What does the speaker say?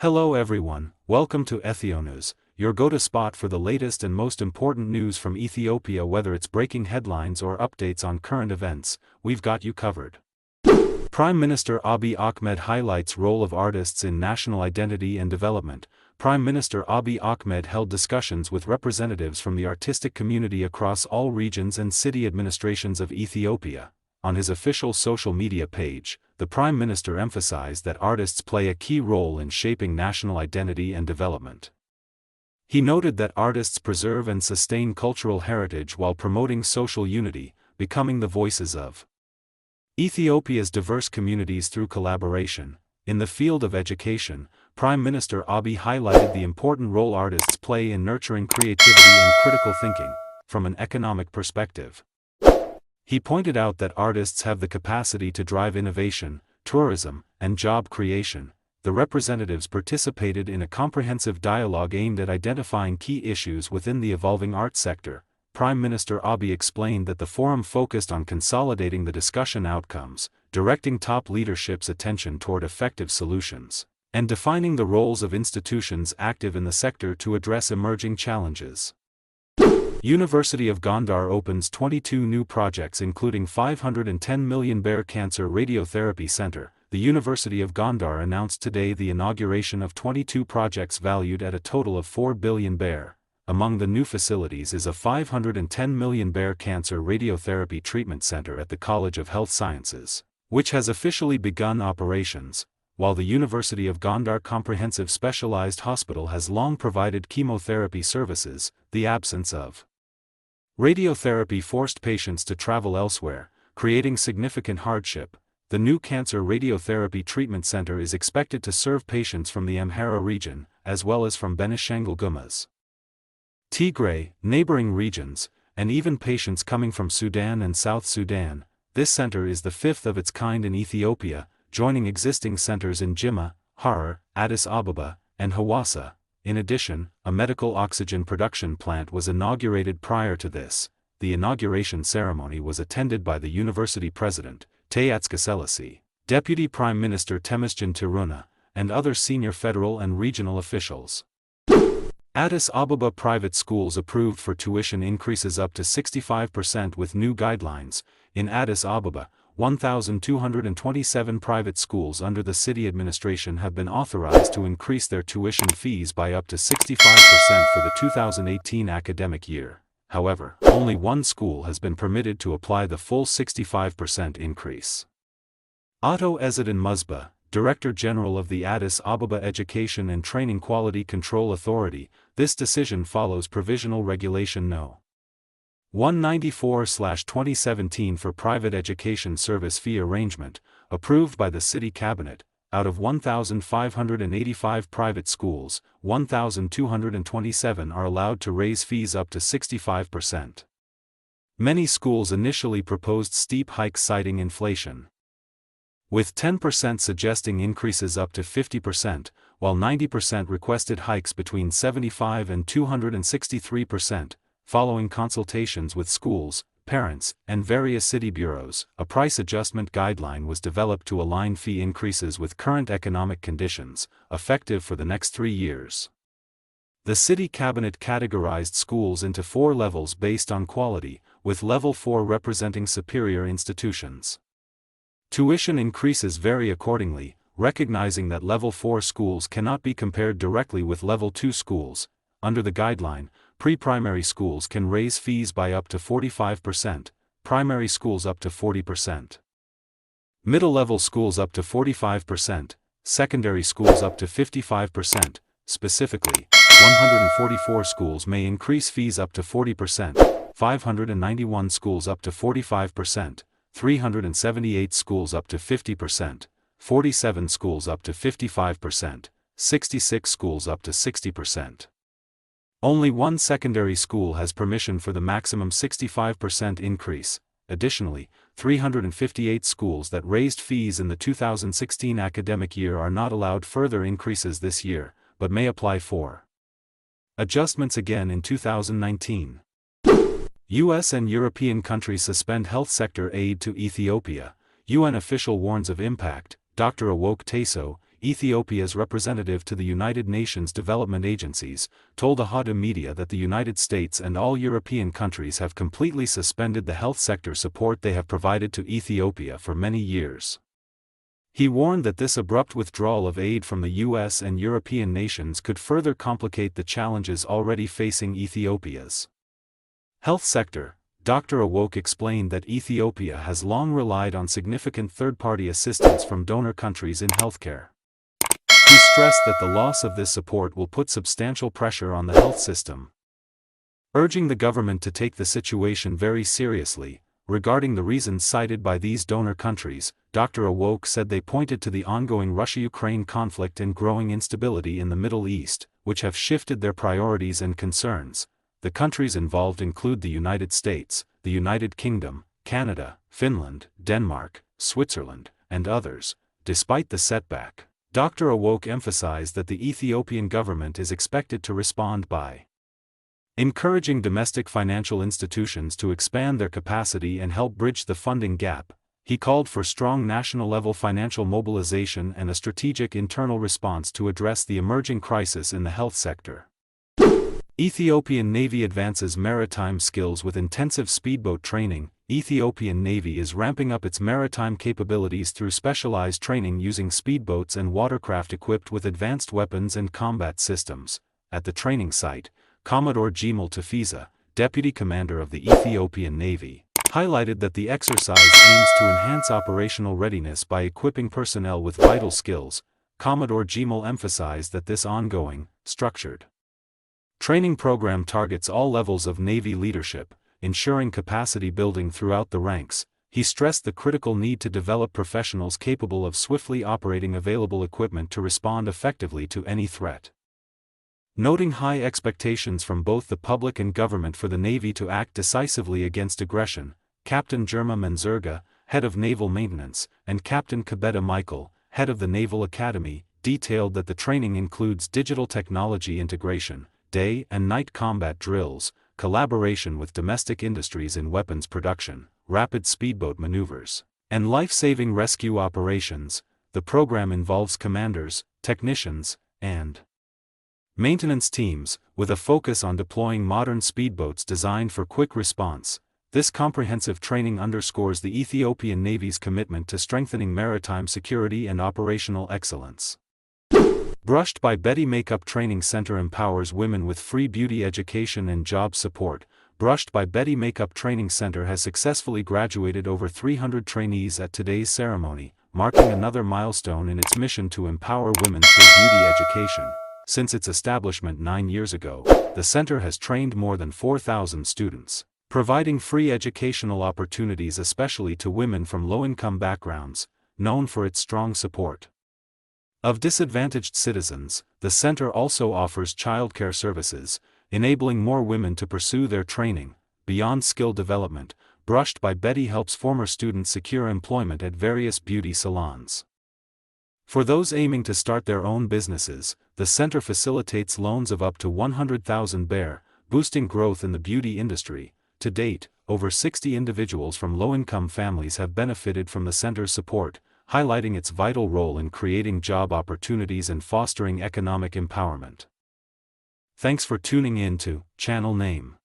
Hello everyone, welcome to Ethionews, your go-to spot for the latest and most important news from Ethiopia. Whether it's breaking headlines or updates on current events, we've got you covered. Prime Minister Abiy Ahmed highlights role of artists in national identity and development. Prime Minister Abiy Ahmed held discussions with representatives from the artistic community across all regions and city administrations of Ethiopia. On his official social media page, the Prime Minister emphasized that artists play a key role in shaping national identity and development. He noted that artists preserve and sustain cultural heritage while promoting social unity, becoming the voices of Ethiopia's diverse communities through collaboration. In the field of education, Prime Minister Abiy highlighted the important role artists play in nurturing creativity and critical thinking, from an economic perspective. He pointed out that artists have the capacity to drive innovation, tourism, and job creation. The representatives participated in a comprehensive dialogue aimed at identifying key issues within the evolving art sector. Prime Minister Abiy explained that the forum focused on consolidating the discussion outcomes, directing top leadership's attention toward effective solutions, and defining the roles of institutions active in the sector to address emerging challenges. University of Gondar opens 22 new projects including $510 million Cancer Radiotherapy Center. The University of Gondar announced today the inauguration of 22 projects valued at a total of $4 billion. Among the new facilities is a $510 million Cancer Radiotherapy Treatment Center at the College of Health Sciences, which has officially begun operations, while the University of Gondar Comprehensive Specialized Hospital has long provided chemotherapy services. The absence of radiotherapy forced patients to travel elsewhere, creating significant hardship. The new Cancer Radiotherapy Treatment Center is expected to serve patients from the Amhara region, as well as from Benishangul Gumuz, Tigray, neighboring regions, and even patients coming from Sudan and South Sudan. This center is the fifth of its kind in Ethiopia, joining existing centers in Jimma, Harar, Addis Ababa, and Hawassa. In addition, a medical oxygen production plant was inaugurated prior to this. The inauguration ceremony was attended by the university president, Tayatska Selassie, Deputy Prime Minister Temesgen Tiruna, and other senior federal and regional officials. Addis Ababa private schools approved for tuition increases up to 65% with new guidelines. In Addis Ababa, 1,227 private schools under the city administration have been authorized to increase their tuition fees by up to 65% for the 2018 academic year. However, only one school has been permitted to apply the full 65% increase. Otto Ezzedin Musba, Director General of the Addis Ababa Education and Training Quality Control Authority, this decision follows Provisional Regulation No. 194/2017 for private education service fee arrangement, approved by the City Cabinet. Out of 1,585 private schools, 1,227 are allowed to raise fees up to 65%. Many schools initially proposed steep hikes citing inflation, with 10% suggesting increases up to 50%, while 90% requested hikes between 75% and 263%. Following consultations with schools, parents, and various city bureaus, a price adjustment guideline was developed to align fee increases with current economic conditions, effective for the next 3 years. The city cabinet categorized schools into 4 levels based on quality, with level 4 representing superior institutions. Tuition increases vary accordingly, recognizing that level 4 schools cannot be compared directly with level 2 schools. Under the guideline, pre-primary schools can raise fees by up to 45%, primary schools up to 40%, middle-level schools up to 45%, secondary schools up to 55%. Specifically, 144 schools may increase fees up to 40%, 591 schools up to 45%, 378 schools up to 50%, 47 schools up to 55%, 66 schools up to 60%. Only one secondary school has permission for the maximum 65% increase. Additionally, 358 schools that raised fees in the 2016 academic year are not allowed further increases this year, but may apply for adjustments again in 2019. U.S. and European countries suspend health sector aid to Ethiopia. UN official warns of impact. Dr. Awok Teso, Ethiopia's representative to the United Nations development agencies, told Ahadu Media that the United States and all European countries have completely suspended the health sector support they have provided to Ethiopia for many years. He warned that this abrupt withdrawal of aid from the US and European nations could further complicate the challenges already facing Ethiopia's health sector. Dr. Awok explained that Ethiopia has long relied on significant third-party assistance from donor countries in healthcare. He stressed that the loss of this support will put substantial pressure on the health system, urging the government to take the situation very seriously. Regarding the reasons cited by these donor countries, Dr. Awok said they pointed to the ongoing Russia-Ukraine conflict and growing instability in the Middle East, which have shifted their priorities and concerns. The countries involved include the United States, the United Kingdom, Canada, Finland, Denmark, Switzerland, and others. Despite the setback, Dr. Awok emphasized that the Ethiopian government is expected to respond by encouraging domestic financial institutions to expand their capacity and help bridge the funding gap. He called for strong national-level financial mobilization and a strategic internal response to address the emerging crisis in the health sector. Ethiopian Navy advances maritime skills with intensive speedboat training. Ethiopian Navy is ramping up its maritime capabilities through specialized training using speedboats and watercraft equipped with advanced weapons and combat systems. At the training site, Commodore Jemal Tafiza, Deputy Commander of the Ethiopian Navy, highlighted that the exercise aims to enhance operational readiness by equipping personnel with vital skills. Commodore Jemal emphasized that this ongoing, structured training program targets all levels of Navy leadership, ensuring capacity building throughout the ranks. He stressed the critical need to develop professionals capable of swiftly operating available equipment to respond effectively to any threat. Noting high expectations from both the public and government for the Navy to act decisively against aggression, Captain Jerma Menzurga, head of Naval Maintenance, and Captain Kabeda Michael, head of the Naval Academy, detailed that the training includes digital technology integration, day and night combat drills, collaboration with domestic industries in weapons production, rapid speedboat maneuvers, and life-saving rescue operations. The program involves commanders, technicians, and maintenance teams, with a focus on deploying modern speedboats designed for quick response. This comprehensive training underscores the Ethiopian Navy's commitment to strengthening maritime security and operational excellence. Brushed by Betty Makeup Training Center empowers women with free beauty education and job support. Brushed by Betty Makeup Training Center has successfully graduated over 300 trainees at today's ceremony, marking another milestone in its mission to empower women through beauty education. Since its establishment 9 years ago, the center has trained more than 4,000 students, providing free educational opportunities especially to women from low-income backgrounds. Known for its strong support of disadvantaged citizens, the center also offers childcare services, enabling more women to pursue their training. Beyond skill development, Brushed by Betty helps former students secure employment at various beauty salons. For those aiming to start their own businesses, the center facilitates loans of up to 100,000 BER, boosting growth in the beauty industry. To date, over 60 individuals from low-income families have benefited from the center's support, highlighting its vital role in creating job opportunities and fostering economic empowerment. Thanks for tuning in to Channel Name.